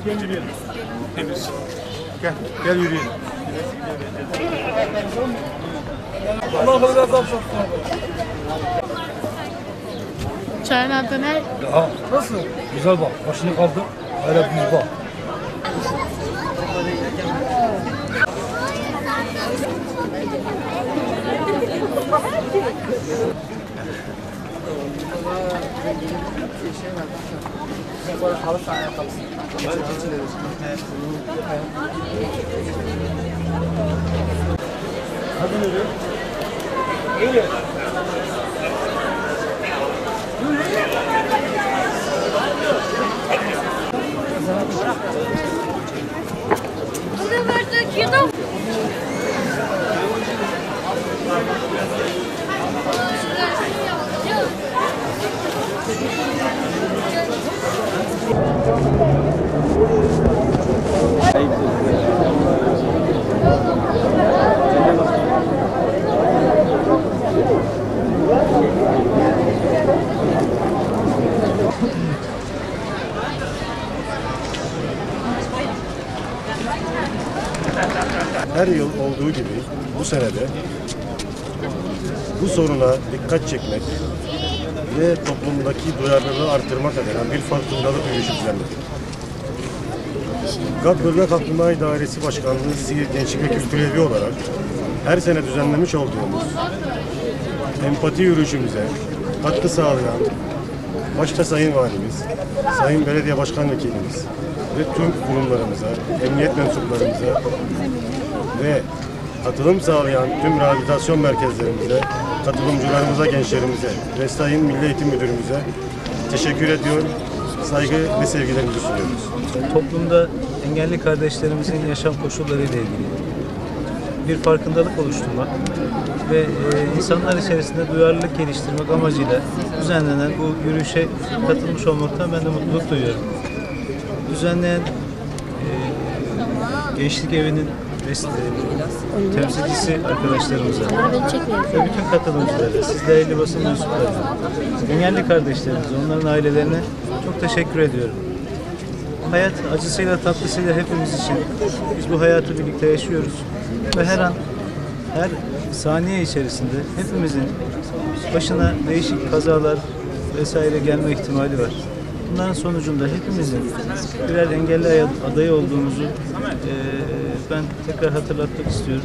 Gel yürüyelim. Temiz. Gel yürüyelim. Allah razı olsun. Çayın adı ne? Ya nasıl? Güzel bak. Başını kaldır. Öyle düz bak. Hadi yürü. Öyle. Her yıl olduğu gibi bu senede bu soruna dikkat çekmek ve toplumdaki duyarlılığı artırmak adına bir farkındalık yürüyüşü düzenledik. GAP Bölge Kaplumbağa İdaresi Başkanlığı Siirt Gençlik ve Kültür Evi olarak her sene düzenlemiş olduğumuz empati yürüyüşümüze katkı sağlayan başta Sayın Valimiz, Sayın Belediye Başkan Vekilimiz ve tüm kurumlarımıza, emniyet mensuplarımıza ve katılım sağlayan tüm rehabilitasyon merkezlerimize, katılımcılarımıza, gençlerimize ve Sayın Milli Eğitim Müdürümüze teşekkür ediyorum. Saygı ve sevgilerimizi sunuyoruz. Toplumda engelli kardeşlerimizin yaşam koşulları ile ilgili bir farkındalık oluşturmak ve insanlar içerisinde duyarlılık geliştirmek amacıyla düzenlenen bu yürüyüşe katılmış olmaktan ben de mutluluk duyuyorum. Düzenleyen Gençlik Evi'nin temsilcisi arkadaşlarımıza ve bütün katılımcılara, siz değerli basın mensuplarına, engelli kardeşlerimize, onların ailelerine çok teşekkür ediyorum. Hayat acısıyla tatlısıyla hepimiz için. Biz bu hayatı birlikte yaşıyoruz ve her an, her saniye içerisinde hepimizin başına değişik kazalar vesaire gelme ihtimali var. Bunların sonucunda hepimizin birer engelli adayı olduğumuzu ben tekrar hatırlatmak istiyorum.